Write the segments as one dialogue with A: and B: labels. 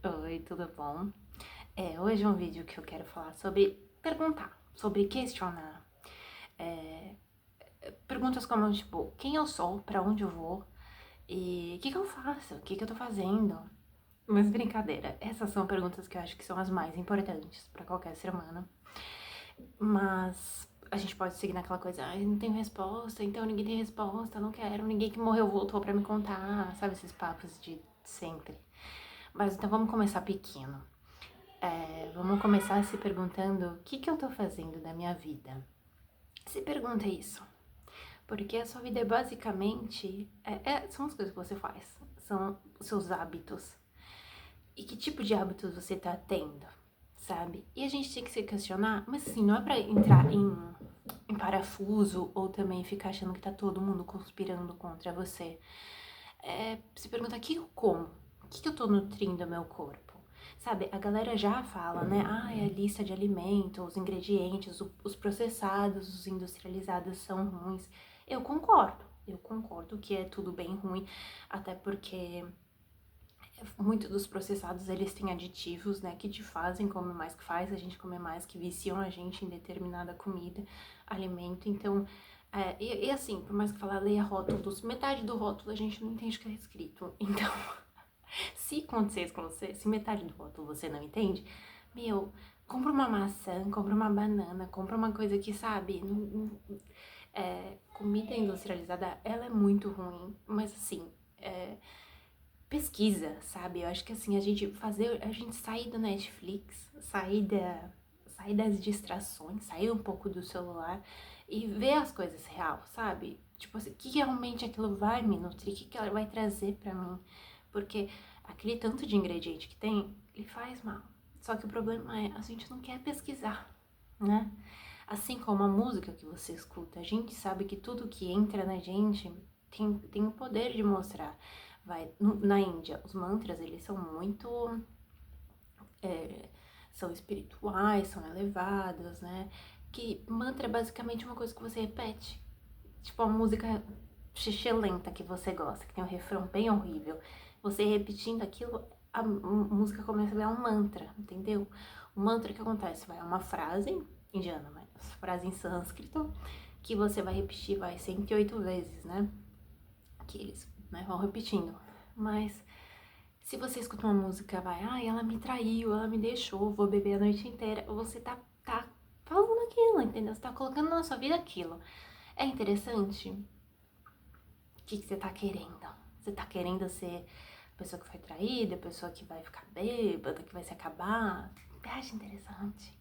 A: Oi, tudo bom? Hoje é um vídeo que eu quero falar sobre perguntar, sobre questionar. É, Perguntas como, tipo, quem eu sou, pra onde eu vou e o que que eu faço, o que que eu tô fazendo. Mas brincadeira, essas são perguntas que eu acho que são as mais importantes pra qualquer ser humano. Mas a gente pode seguir naquela coisa, ai, não tenho resposta, então ninguém tem resposta, não quero, ninguém que morreu voltou pra me contar, sabe, esses papos de sempre. Mas então vamos começar pequeno. Vamos começar se perguntando o que que eu tô fazendo da minha vida. Se pergunta isso, porque a sua vida é basicamente, são as coisas que você faz, são os seus hábitos. E que tipo de hábitos você tá tendo, sabe? E a gente tem que se questionar, mas assim, não é pra entrar em parafuso ou também ficar achando que tá todo mundo conspirando contra você. Se perguntar o que eu como, o que eu tô nutrindo meu corpo. Sabe, a galera já fala, né? Ah, é a lista de alimentos, os ingredientes, os processados, os industrializados são ruins. Eu concordo que é tudo bem ruim, até porque muitos dos processados eles têm aditivos, né, que te fazem comer mais, que faz a gente comer mais, que viciam a gente em determinada comida, alimento. Então, e assim, por mais que falar leia rótulos, metade do rótulo a gente não entende o que é escrito. Então, se acontecer isso com você, se metade do rótulo você não entende, meu, compra uma maçã, compra uma banana, compra uma coisa que, sabe, comida industrializada, ela é muito ruim, mas assim, pesquisa, sabe? Eu acho que assim, a gente sair do Netflix, sair das distrações, sair um pouco do celular e ver as coisas real, sabe? Tipo assim, o que realmente aquilo vai me nutrir, o que ela vai trazer pra mim. Porque aquele tanto de ingrediente que tem, ele faz mal. Só que o problema é, a gente não quer pesquisar, né? Assim como a música que você escuta, a gente sabe que tudo que entra na gente tem o poder de mostrar. Na Índia, os mantras, eles são muito, é, são espirituais, são elevados, né? Que mantra é basicamente uma coisa que você repete. Tipo, a música lenta que você gosta, que tem um refrão bem horrível. Você repetindo aquilo, a música começa a virar um mantra, entendeu? O mantra que acontece, vai uma frase indiana, mas frase em sânscrito, que você vai repetir, vai 108 vezes, né? Que eles, né, vão repetindo. Mas se você escuta uma música, vai, ai, ela me traiu, ela me deixou, vou beber a noite inteira, você tá falando aquilo, entendeu? Você tá colocando na sua vida aquilo. É interessante? O que você tá querendo? Você tá querendo ser a pessoa que foi traída, a pessoa que vai ficar bêbada, que vai se acabar? Você acha interessante?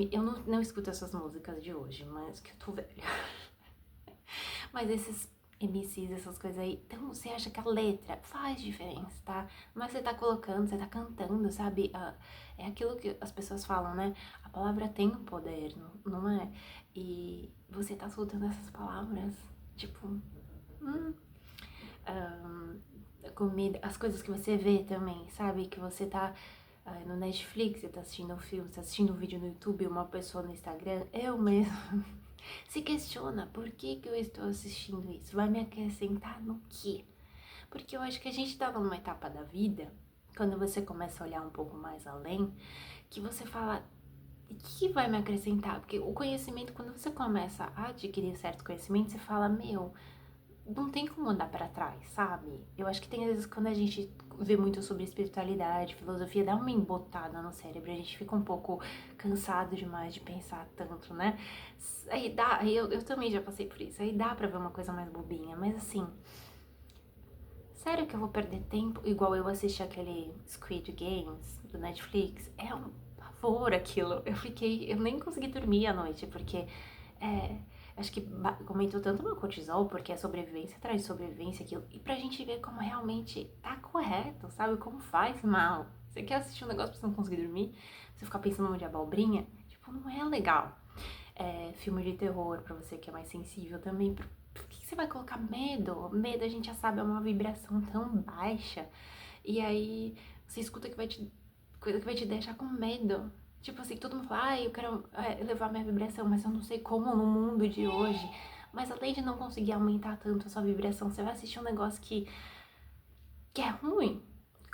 A: Eu não escuto essas músicas de hoje, mas que eu tô velha. Mas esses MCs, essas coisas aí, então você acha que a letra faz diferença, tá? Mas você tá colocando, você tá cantando, sabe? É aquilo que as pessoas falam, né? A palavra tem um poder, não é? E você tá soltando essas palavras, tipo, hum, comida, as coisas que você vê também, sabe? Que você tá no Netflix, você tá assistindo um filme, você tá assistindo um vídeo no YouTube, uma pessoa no Instagram, eu mesmo. Se questiona, por que que eu estou assistindo isso? Vai me acrescentar no quê? Porque eu acho que a gente tá numa etapa da vida, quando você começa a olhar um pouco mais além, que você fala, o que vai me acrescentar? Porque o conhecimento, quando você começa a adquirir certo conhecimento, você fala, meu, não tem como andar pra trás, sabe? Eu acho que tem às vezes quando a gente vê muito sobre espiritualidade, filosofia, dá uma embotada no cérebro, a gente fica um pouco cansado demais de pensar tanto, né? Aí dá, eu também já passei por isso, aí dá pra ver uma coisa mais bobinha, mas assim, sério que eu vou perder tempo igual eu assisti aquele Squid Games do Netflix? É um pavor aquilo. Eu nem consegui dormir à noite, porque é, acho que aumentou tanto meu cortisol, porque é sobrevivência atrás de sobrevivência aquilo. E pra gente ver como realmente tá correto, sabe? Como faz mal. Você quer assistir um negócio pra você não conseguir dormir? Você ficar pensando num de abobrinha? Tipo, não é legal. Filme de terror, pra você que é mais sensível também. Por que você vai colocar medo? Medo, a gente já sabe, é uma vibração tão baixa. E aí, você escuta coisa que vai te deixar com medo. Tipo assim, todo mundo fala, eu quero elevar minha vibração, mas eu não sei como no mundo de hoje. Mas além de não conseguir aumentar tanto a sua vibração, você vai assistir um negócio que é ruim.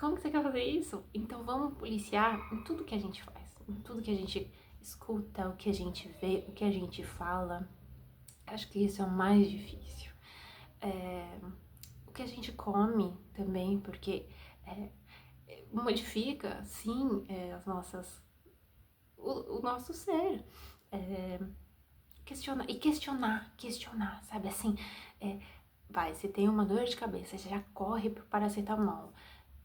A: Como que você quer fazer isso? Então vamos policiar em tudo que a gente faz, em tudo que a gente escuta, o que a gente vê, o que a gente fala. Acho que isso é o mais difícil. O que a gente come também, porque modifica, sim, as nossas, o nosso ser. Questionar, sabe assim? Vai, você tem uma dor de cabeça, você já corre pro paracetamol.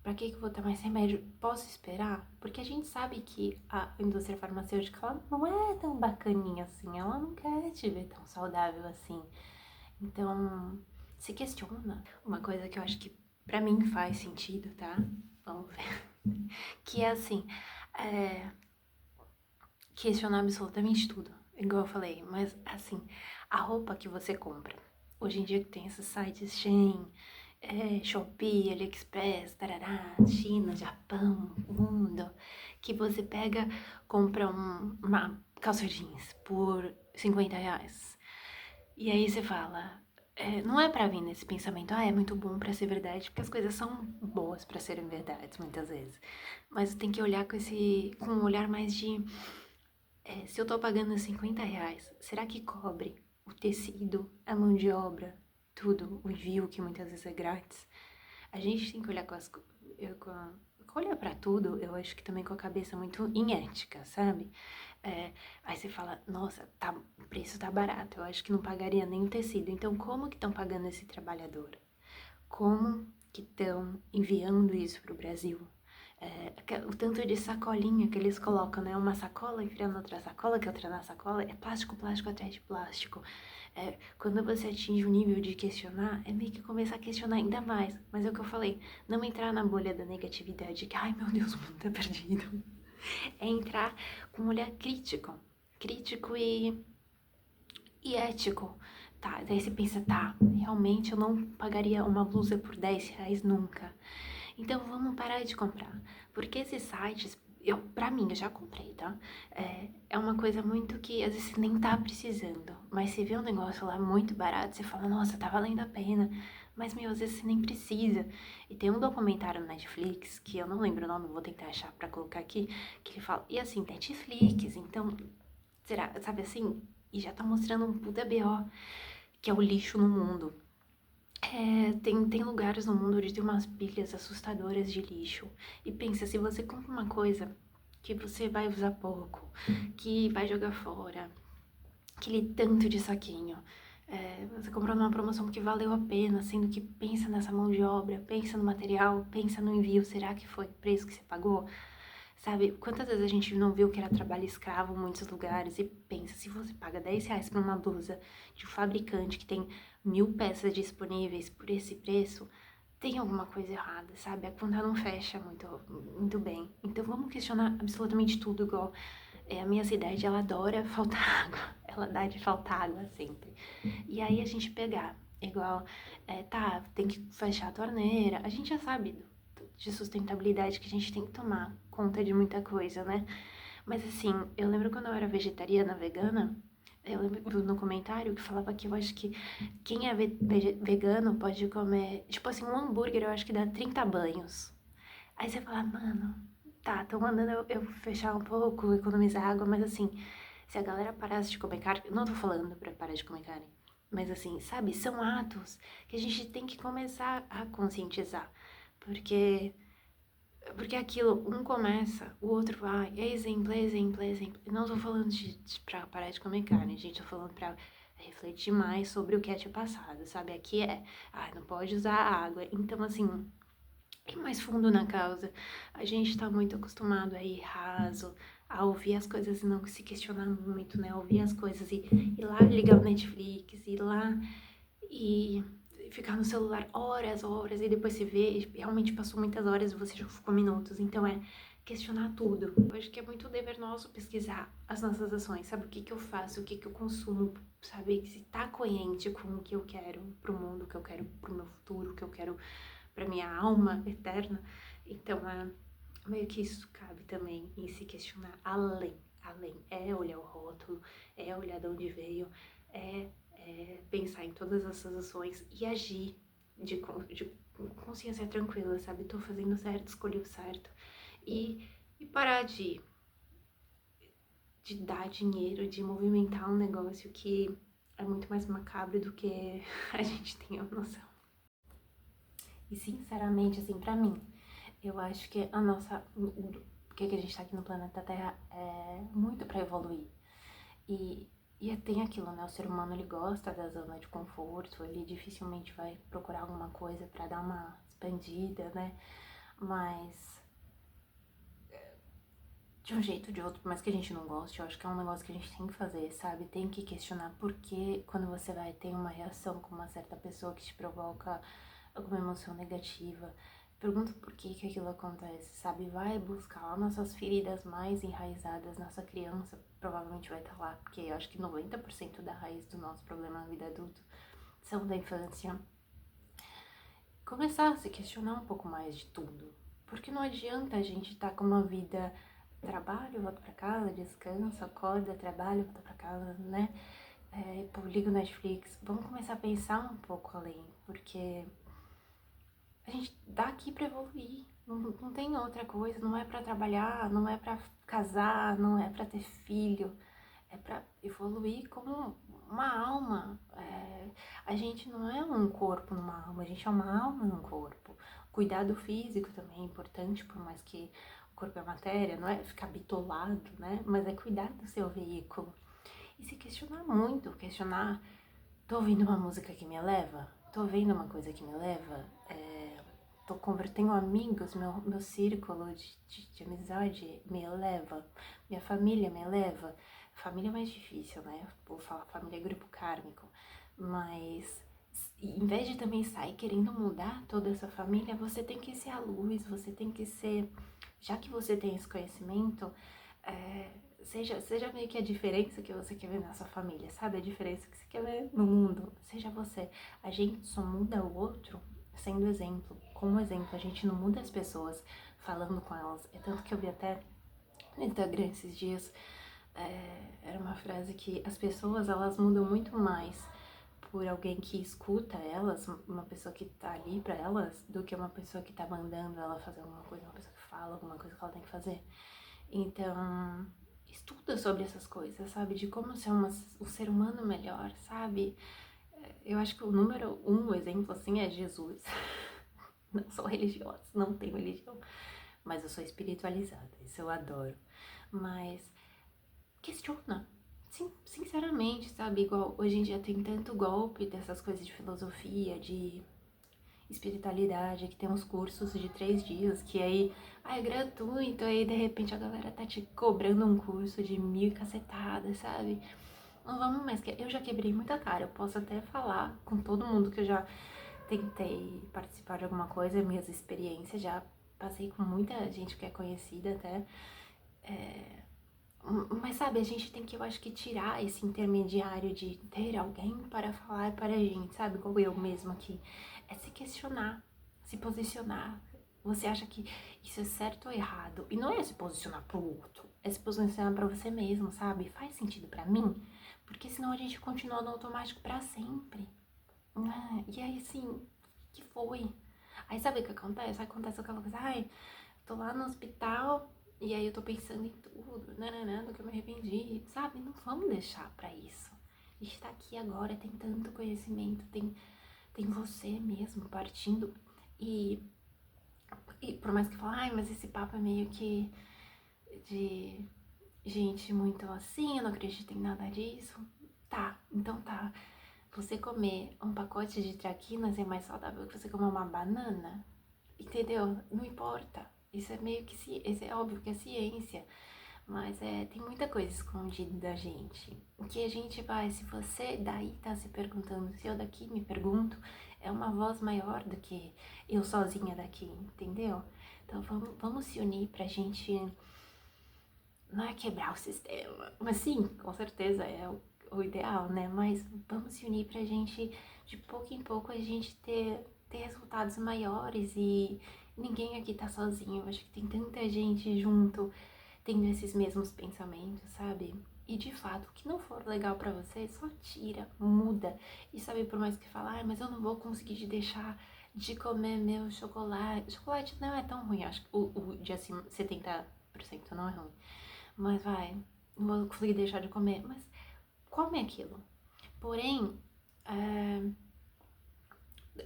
A: Pra que eu vou ter mais remédio? Posso esperar? Porque a gente sabe que a indústria farmacêutica, ela não é tão bacaninha assim, ela não quer te ver tão saudável assim. Então, se questiona. Uma coisa que eu acho que pra mim faz sentido, tá? Vamos ver. Que é assim, é, questionar absolutamente tudo, igual eu falei, mas assim, a roupa que você compra, hoje em dia que tem esses sites Shein, Shopee, AliExpress, tarará, China, Japão, mundo, que você pega, compra uma calça jeans por R$ 50. E aí você fala, não é pra vir nesse pensamento, é muito bom pra ser verdade, porque as coisas são boas pra serem verdades, muitas vezes. Mas tem que olhar com um olhar mais de se eu tô pagando R$ 50, será que cobre o tecido, a mão de obra, tudo, o envio que muitas vezes é grátis? A gente tem que olhar olhar pra tudo, eu acho que também com a cabeça muito em ética, sabe? Aí você fala, nossa, o preço tá barato, eu acho que não pagaria nem o tecido. Então, como que estão pagando esse trabalhador? Como que estão enviando isso pro Brasil? O tanto de sacolinha que eles colocam, né? Uma sacola enfiando outra sacola, que outra na sacola, é plástico, plástico atrás de plástico. Quando você atinge o nível de questionar, é meio que começar a questionar ainda mais. Mas é o que eu falei, não entrar na bolha da negatividade, que, ai meu Deus, o mundo tá perdido. É entrar com um olhar crítico e ético. Tá, daí você pensa, tá, realmente eu não pagaria uma blusa por R$ 10 nunca. Então vamos parar de comprar. Porque esses sites, pra mim, eu já comprei, tá? É uma coisa muito que às vezes você nem tá precisando. Mas você vê um negócio lá muito barato, você fala, nossa, tá valendo a pena. Mas, meu, às vezes você nem precisa. E tem um documentário no Netflix, que eu não lembro o nome, vou tentar achar pra colocar aqui, que ele fala, e assim, Netflix, então, será, sabe assim? E já tá mostrando um puta BO, que é o lixo no mundo. Tem lugares no mundo onde tem umas pilhas assustadoras de lixo. E pensa, se você compra uma coisa que você vai usar pouco, que vai jogar fora, aquele tanto de saquinho, você comprou numa promoção que valeu a pena, sendo que pensa nessa mão de obra, pensa no material, pensa no envio, será que foi o preço que você pagou? Sabe, quantas vezes a gente não viu que era trabalho escravo em muitos lugares e pensa, se você paga R$ 10 por uma blusa de um fabricante que tem 1.000 peças disponíveis por esse preço, tem alguma coisa errada, sabe? A conta não fecha muito bem. Então vamos questionar absolutamente tudo, igual a minha cidade, ela adora faltar água, ela dá de faltar água sempre. E aí a gente pegar, igual, tá, tem que fechar a torneira, a gente já sabe de sustentabilidade que a gente tem que tomar conta de muita coisa, né? Mas assim, eu lembro quando eu era vegetariana, vegana, eu lembro no comentário que falava que eu acho que quem é vegano pode comer, tipo assim, um hambúrguer eu acho que dá 30 banhos. Aí você fala, mano, tá, tô mandando eu fechar um pouco, economizar água, mas assim, se a galera parasse de comer carne, não tô falando pra parar de comer carne, mas assim, sabe, são atos que a gente tem que começar a conscientizar, porque porque aquilo, um começa, o outro vai, é exemplo, é exemplo, é exemplo. Eu não tô falando pra parar de comer carne, gente, tô falando pra refletir mais sobre o que é te passado, sabe? Aqui não pode usar água. Então, assim, ir mais fundo na causa. A gente tá muito acostumado a ir raso, a ouvir as coisas e não se questionar muito, né? Ouvir as coisas e ir lá ligar o Netflix, ir lá e ficar no celular horas, horas, e depois você vê, realmente passou muitas horas e você já ficou minutos. Então questionar tudo. Eu acho que é muito dever nosso pesquisar as nossas ações, sabe? O que eu faço, o que eu consumo, sabe? Se tá coerente com o que eu quero pro mundo, o que eu quero pro meu futuro, o que eu quero pra minha alma eterna. Então, meio que isso cabe também em se questionar além. É olhar o rótulo, é olhar de onde veio, é pensar em todas essas ações e agir consciência tranquila, sabe? Tô fazendo certo, escolhi o certo. E parar de dar dinheiro, de movimentar um negócio que é muito mais macabro do que a gente tem a noção. E sinceramente, assim, pra mim, eu acho que a nossa. Porque a gente tá aqui no planeta Terra é muito pra evoluir. E, e tem aquilo, né? O ser humano ele gosta da zona de conforto, ele dificilmente vai procurar alguma coisa pra dar uma expandida, né? Mas de um jeito ou de outro, por mais que a gente não goste, eu acho que é um negócio que a gente tem que fazer, sabe? Tem que questionar por que quando você vai ter uma reação com uma certa pessoa que te provoca alguma emoção negativa. Pergunta por que aquilo acontece, sabe? Vai buscar lá nossas feridas mais enraizadas. Nossa criança provavelmente vai estar lá, porque eu acho que 90% da raiz do nosso problema na vida adulta são da infância. Começar a se questionar um pouco mais de tudo. Porque não adianta a gente estar com uma vida trabalho, volta pra casa, descansa, acorda, trabalho, volta pra casa, né? Pô, liga o Netflix. Vamos começar a pensar um pouco além, porque a gente tá aqui pra evoluir. Não tem outra coisa, não é pra trabalhar, não é pra casar, não é pra ter filho. É pra evoluir como uma alma. A gente não é um corpo numa alma, a gente é uma alma num corpo. Cuidado físico também é importante, por mais que o corpo é matéria, não é ficar bitolado, né? Mas é cuidar do seu veículo. E se questionar muito, questionar, tô ouvindo uma música que me eleva? Tô vendo uma coisa que me eleva? Tenho amigos, meu círculo de amizade me eleva, minha família me eleva. Família é mais difícil, né? Vou falar família é grupo kármico, mas em vez de também sair querendo mudar toda essa família, você tem que ser a luz, você tem que ser, já que você tem esse conhecimento, seja meio que a diferença que você quer ver na sua família, sabe? A diferença que você quer ver no mundo, seja você. A gente só muda o outro sendo exemplo, como exemplo. A gente não muda as pessoas falando com elas. É tanto que eu vi até no Instagram esses dias, era uma frase que as pessoas, elas mudam muito mais por alguém que escuta elas, uma pessoa que tá ali pra elas, do que uma pessoa que tá mandando ela fazer alguma coisa, uma pessoa que fala alguma coisa que ela tem que fazer. Então, estuda sobre essas coisas, sabe? De como ser um ser humano melhor, sabe? Eu acho que o número um exemplo, assim, é Jesus. Não sou religiosa, não tenho religião, mas eu sou espiritualizada, isso eu adoro. Mas questiona. Sim, sinceramente, sabe? Igual hoje em dia tem tanto golpe dessas coisas de filosofia, de espiritualidade, que tem uns cursos de 3 dias, que aí, é gratuito, aí de repente a galera tá te cobrando um curso de 1.000 cacetadas, sabe? Não vamos mais, que eu já quebrei muita cara, eu posso até falar com todo mundo que eu já tentei participar de alguma coisa, minhas experiências, já passei com muita gente que é conhecida até, mas sabe, a gente tem que, eu acho que tirar esse intermediário de ter alguém para falar para a gente, sabe? Como eu mesma aqui. É se questionar, se posicionar. Você acha que isso é certo ou errado? E não é se posicionar pro outro, é se posicionar para você mesmo, sabe? Faz sentido para mim? Porque senão a gente continua no automático para sempre. E aí, assim, que foi? Aí sabe o que acontece? Acontece aquela coisa, ai, tô lá no hospital e aí eu tô pensando em tudo, nananã, do que eu me arrependi, sabe? Não vamos deixar pra isso. A gente tá aqui agora, tem tanto conhecimento, tem você mesmo partindo e, e por mais que fale, ai, mas esse papo é meio que de gente muito assim, eu não acredito em nada disso. Tá, então tá. Você comer um pacote de traquinas é mais saudável que você comer uma banana? Entendeu? Não importa. Isso é meio que isso é óbvio que é ciência, mas tem muita coisa escondida da gente. O que a gente vai, se você daí tá se perguntando, se eu daqui me pergunto, é uma voz maior do que eu sozinha daqui, entendeu? Então vamos se unir pra gente, não é quebrar o sistema, mas sim, com certeza é o ideal, né? Mas vamos se unir pra gente, de pouco em pouco, a gente ter resultados maiores e ninguém aqui tá sozinho. Eu acho que tem tanta gente junto tendo esses mesmos pensamentos, sabe? E de fato, o que não for legal pra você, só tira, muda. E sabe, por mais que falar, mas eu não vou conseguir te deixar de comer meu chocolate. Chocolate não é tão ruim, acho que o de acima, 70% não é ruim. Mas vai, não vou conseguir deixar de comer, mas come aquilo. Porém,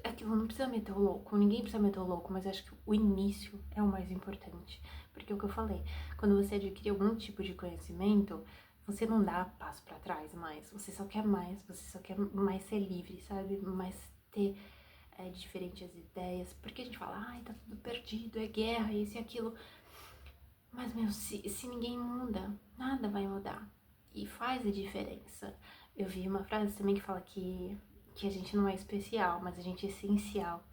A: aquilo não precisa meter o louco, ninguém precisa meter o louco, mas acho que o início é o mais importante. Porque é o que eu falei, quando você adquire algum tipo de conhecimento, você não dá passo pra trás mais, você só quer mais, você só quer mais ser livre, sabe? Mais ter diferentes ideias. Porque a gente fala, ai, tá tudo perdido, é guerra, isso e aquilo. Mas, meu, se ninguém muda, nada vai mudar. E faz a diferença. Eu vi uma frase também que fala que a gente não é especial, mas a gente é essencial.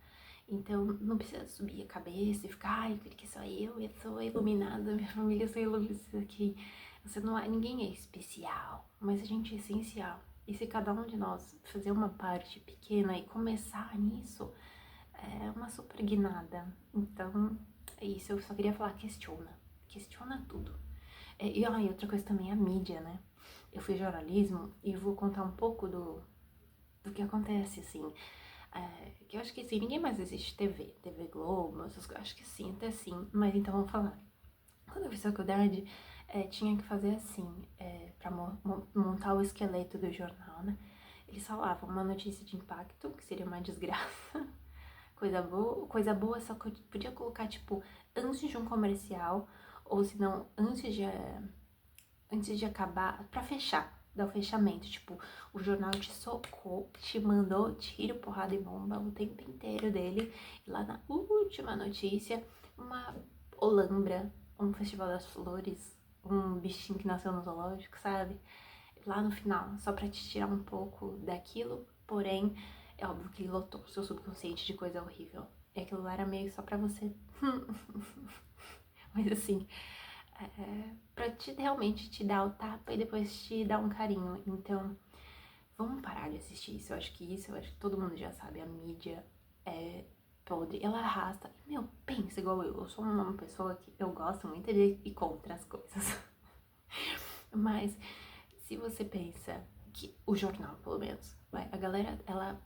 A: Então, não precisa subir a cabeça e ficar, ai, porque só eu sou iluminada, minha família sou iluminada aqui. Você não é, ninguém é especial, mas a gente é essencial. E se cada um de nós fazer uma parte pequena e começar nisso, é uma super guinada. Então, é isso. Eu só queria falar, questiona. Questiona tudo. E outra coisa também, a mídia, né? Eu fiz jornalismo e vou contar um pouco do que acontece, assim. Que eu acho que, assim, ninguém mais assiste TV Globo, essas coisas. Acho que sim, até sim. Mas então, vamos falar. Quando eu fiz faculdade, tinha que fazer assim, pra montar o esqueleto do jornal, né? Eles falavam uma notícia de impacto, que seria uma desgraça. Coisa boa, só que eu podia colocar, tipo, antes de um comercial, ou se não, antes de acabar, pra fechar, dar o fechamento. Tipo, o jornal te socou, te mandou tiro, porrada e bomba o tempo inteiro dele. E lá na última notícia, uma olambra, um festival das flores, um bichinho que nasceu no zoológico, sabe? Lá no final, só pra te tirar um pouco daquilo, porém, é óbvio que lotou o seu subconsciente de coisa horrível. E aquilo lá era meio só pra você. Mas assim, pra te realmente te dar o tapa e depois te dar um carinho. Então, vamos parar de assistir isso. Eu acho que todo mundo já sabe. A mídia é podre, ela arrasta. E, meu, pensa igual eu. Eu sou uma pessoa que eu gosto muito de ir contra as coisas. Mas, se você pensa que o jornal, pelo menos, a galera, ela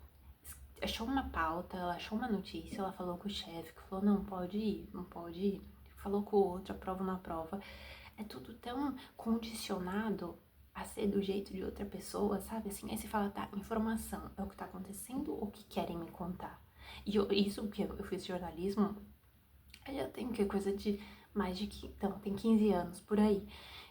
A: achou uma pauta, ela achou uma notícia, ela falou com o chefe, que falou, não, pode ir, não pode ir. Falou com o outro, aprova ou não aprova. É tudo tão condicionado a ser do jeito de outra pessoa, sabe? Assim, aí você fala, tá, informação é o que tá acontecendo ou o que querem me contar? E isso que eu fiz jornalismo, eu já tenho que coisa de mais de, então, tem 15 anos por aí.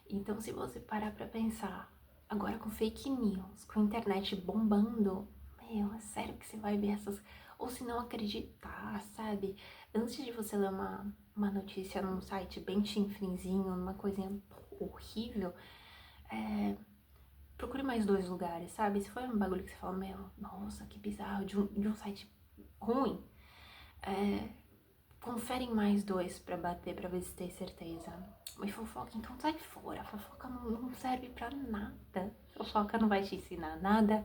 A: Então, se você parar pra pensar, agora com fake news, com a internet bombando, meu, é sério que você vai ver essas... Ou se não acreditar, sabe? Antes de você ler uma notícia num site bem chinfrinzinho, numa coisinha horrível, procure mais dois lugares, sabe? Se for um bagulho que você fala, meu, nossa, que bizarro, de um site ruim, confere em mais dois pra bater, pra ver se tem certeza. E fofoca, então sai fora. Fofoca não serve pra nada. Fofoca não vai te ensinar nada.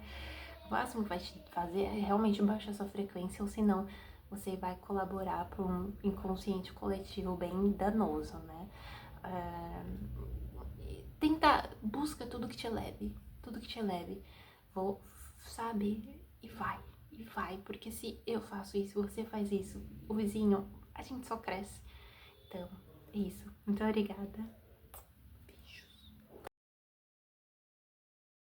A: O máximo que vai te fazer é realmente baixar sua frequência, ou senão você vai colaborar para um inconsciente coletivo bem danoso, né? Tenta, busca tudo que te leve. Tudo que te leve. Sabe? E vai. Porque se eu faço isso, você faz isso, o vizinho, a gente só cresce. Então, é isso. Muito obrigada.